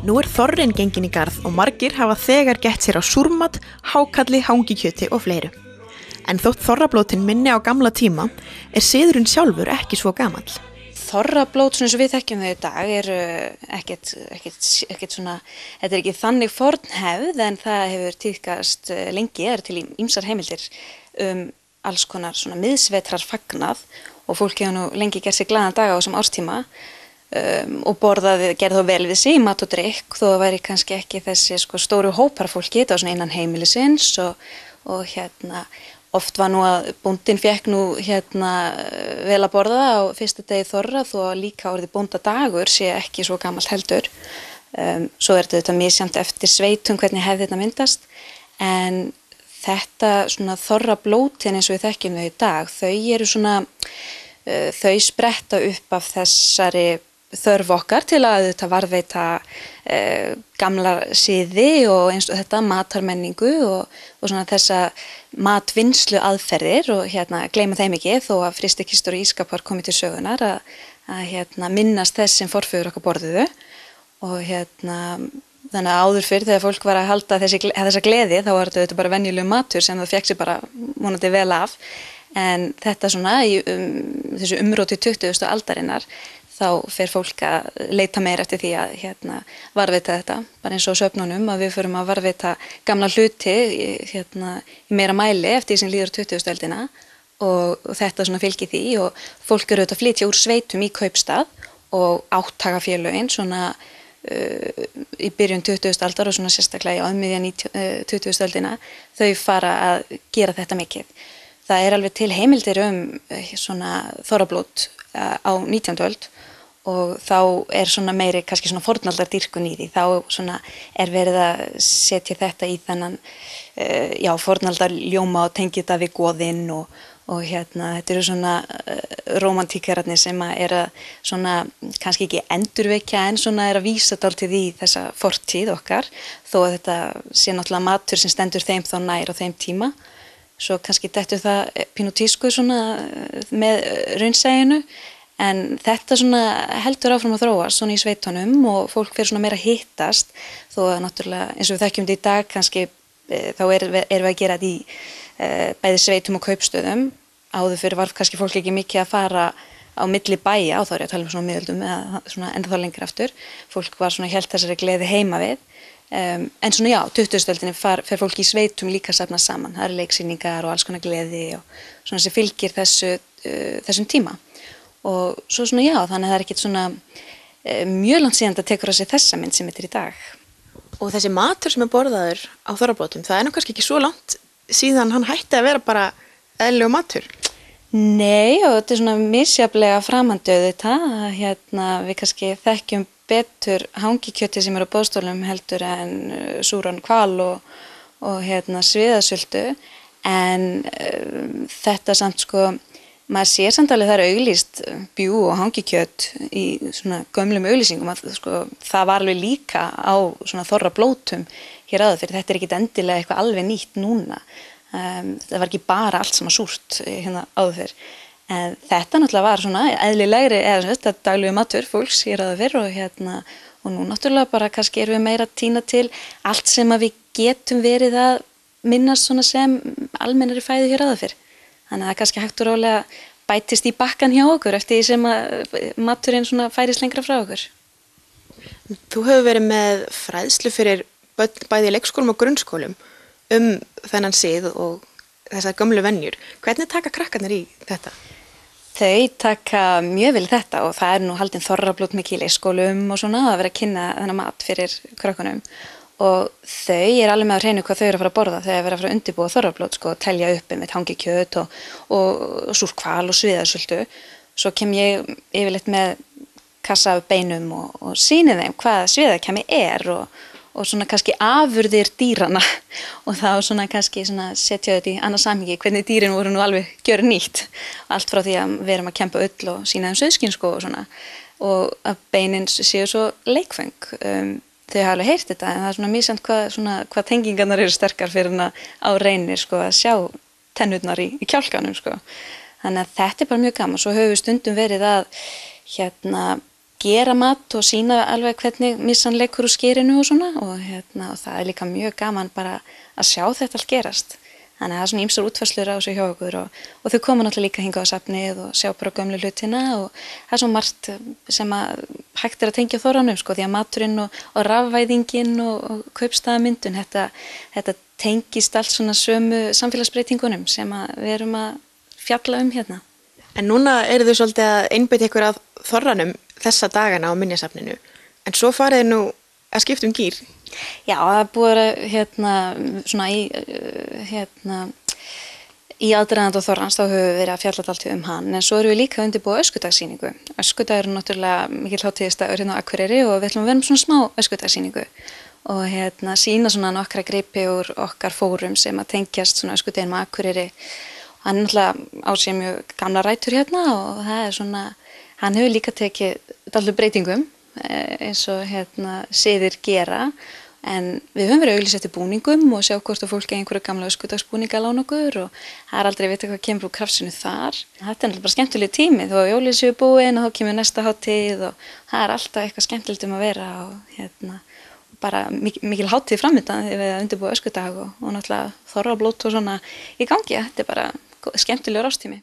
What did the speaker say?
Nú þorrinn genginn í garð og margir hafa þegar gett sér á súrmat, hákalli, hangikjöti og fleiru. En þótt þorrablótin minni á gamla tíma, siðurinn sjálfur ekki svo gamall. Þorrablót, svona eins og við þekkjum þau í dag, eru ekkert svona, þetta ekki þannig fornhefð en það hefur tíðkast lengi, það eru til ýmsar heimildir alls konar svona miðsvetrar fagnað og fólk hefur nú lengi gert sér glaðan daga á þessum árstíma. Og gerði þá vel við sig, mat og drykk, þó væri kannski ekki þessi stóru hópar fólki, þetta var svona innan heimilisins og oft var nú að bóndinn fékk nú vel að borða á fyrsta degi þorra þó líka orðið bóndadagur sé ekki svo gamalt heldur. Svo þetta misjafnt eftir sveitum hvernig hefði þetta myndast, en þetta svona þorrablótin eins og við þekkjum þau í dag, þau spretta upp af þessari þörf okkar til að þetta varðveita gamla siði og eins og þetta matarmenningu og svona þessa matvinnslu aðferðir og gleyma þeim ekki þó að frystikistur og ískapar komið til sögunar að minnast þess sem forfeður okkar borðuðu og þannig að áður fyrr þegar fólk var að halda þessa gleði þá var þetta bara venjuleg matur sem það fékk sér bara vonandi vel af en þetta svona í þessu umróti 20. aldarinnar þá fer fólk að leita meira eftir því að varðveita þetta, bara eins og söfnunum að við förum að varðveita gamla hluti í meira mæli eftir því sem líður 20. öldina og þetta svona fylgir því og fólk eru auðvitað að flytja úr sveitum í kaupstað og áttakafélögin svona í byrjun 20. aldar og svona sérstaklega á miðjan 20. öldina þau fara að gera þetta mikið. Það alveg til heimildir svona þorrablót á 19. öld og þá svona meiri kannski svona fornaldardýrkun í því, þá svona verið að setja þetta í þennan fornaldarljóma og tengja þetta við goðinn og þetta eru svona rómantíkararnir sem að svona kannski ekki endurvekja en svona að vísa dálítið í þessa fortíð okkar þó að þetta sé náttúrulega matur sem stendur þeim þá nær á þeim tíma. Svo kannski dettur það pínu tísku svona með raunsæginu en þetta svona heldur áfram að þróast svona í sveitunum og fólk fer svona meira að hittast þó að náttúrulega eins og við þekkjum þetta í dag kannski þá erum við að gera þetta í bæði sveitum og kaupstöðum áður fyrir var kannski fólk ekki mikið að fara á milli bæja og þá ég að tala svona miðöldum eða svona enda þá lengra aftur fólk var svona hélt þessari gleði heima við en svona 20. öldinni fer fólk í sveitum líka safnað saman, það leiksýningar og alls konar gleði og svona sem fylgir þessum tíma og svo svona þannig að það ekkert svona mjög langt síðan það tekur á sig þessa mynd sem þetta í dag. Og þessi matur sem borðaður á þorrablótum, það nú kannski ekki svo langt síðan hann hætti að vera bara eðlilegur matur? Nei og þetta svona misjafnlega framandauð þetta, við kannski þekkjum betur hangikjöti sem á boðstólum heldur en súran hval og sviðasöldu en þetta samt maður sér samt alveg það auglýst bjú og hangikjöt í svona gömlum auglýsingum að það var alveg líka á svona þorrablótum hér áður fyrir þetta ekkert endilega eitthvað alveg nýtt núna það var ekki bara allt sem var súrt áður fyrir en þetta náttúrulega var svona eðlilegri eða þetta daglegu matur fólks hér áður fyrir og nú náttúrulega bara kannski erum við meira að tína til allt sem að við getum verið að minnast svona sem almennari fæðu hér áður fyrir þannig að það kannski hægt og rólega bætist í bakkan hjá okkur eftir því sem að maturinn svona færist lengra frá okkur. Þú hefur verið með fræðslu fyrir bæði leikskólum og grunnskólum þennan sið og þessar gömlu venjur. Hvernig taka krakkarnir í þetta? Þau taka mjög vel þetta og það nú haldin þorrablót mikið í leikskólum og svona að vera að kynna þennan mat fyrir krökkunum. Og þau alveg með að hreinu hvað þau að fara að borða þegar vera að fara að undirbúa þorrablót telja upp með hangikjöt og súrhval og sviðasöldu svo kem ég yfirleitt með kassa af beinum og sýni þeim hvað sviðakæmi og svona kannski afurðir dýrana og þá svona kannski svona setja þetta í annað samhengi hvernig dýrin voru nú alveg gjörnýtt allt frá því að við erum að kempa ull og sýna þeim sauðskinn og svona og að beinin séu svo leikföng þau hafa alveg heyrt þetta en það svona misjafnt hvað tengingarnar eru sterkar fyrir á reynir að sjá tennurnar í kjálkanum þannig að þetta bara mjög gaman svo höfum við stundum verið að gera mat og sýna alveg hvernig missan leikur úr skerinu og svona og það er líka mjög gaman bara að sjá þetta allt gerast. Þannig að það er svona ýmsar útfærslur á þessu hjá okkur og þau koma náttúrulega líka hingað á safnið og sjá bara gömlu hlutina og það er svo margt sem að hægt er að tengja þorranum sko því að maturinn og rafvæðingin og kaupstaðamyndun, þetta tengist allt svona sömu samfélagsbreytingunum sem að við erum að fjalla hérna. En núna eru þau svolítið að einbeita ykkur að þorranum þessa dagana á minjasafninu, en svo farið nú að skipta gír. Já, það er búið að svona í aðdraganda þorrans þá höfum við verið að fjalla alltaf hann, en svo erum við líka að undirbúa öskudagssýningu. Öskudagur er náttúrulega mikil hátíðisdagur hérna á Akureyri og við ætlum að vera með svona smá öskudagssýningu og sýna svona nokkra gripi úr okkar fórum sem að tengjast svona öskudaginn á Akureyri. Hann er náttúrulega á sér mjög gamla rætur hérna og það er svona, hann hefur líka tekið dálítið breytingum eins og siðir gera, en við höfum verið að auglýsa eftir búningum og sjá hvort að fólk einhverju gamla öskudagsbúninga að lána okkur og það er aldrei að vita hvað kemur úr krafsinu þar. Þetta er náttúrulega bara skemmtileg tími, þó að jólin séu búin og þá kemur næsta hátíð og það er alltaf eitthvað skemmtilegt að vera og bara mikil hátíð framöndan þegar við undirbúa öskudag og náttúrulega þorrablót og svona í gangi. Þetta er bara skemmtilegur ástími.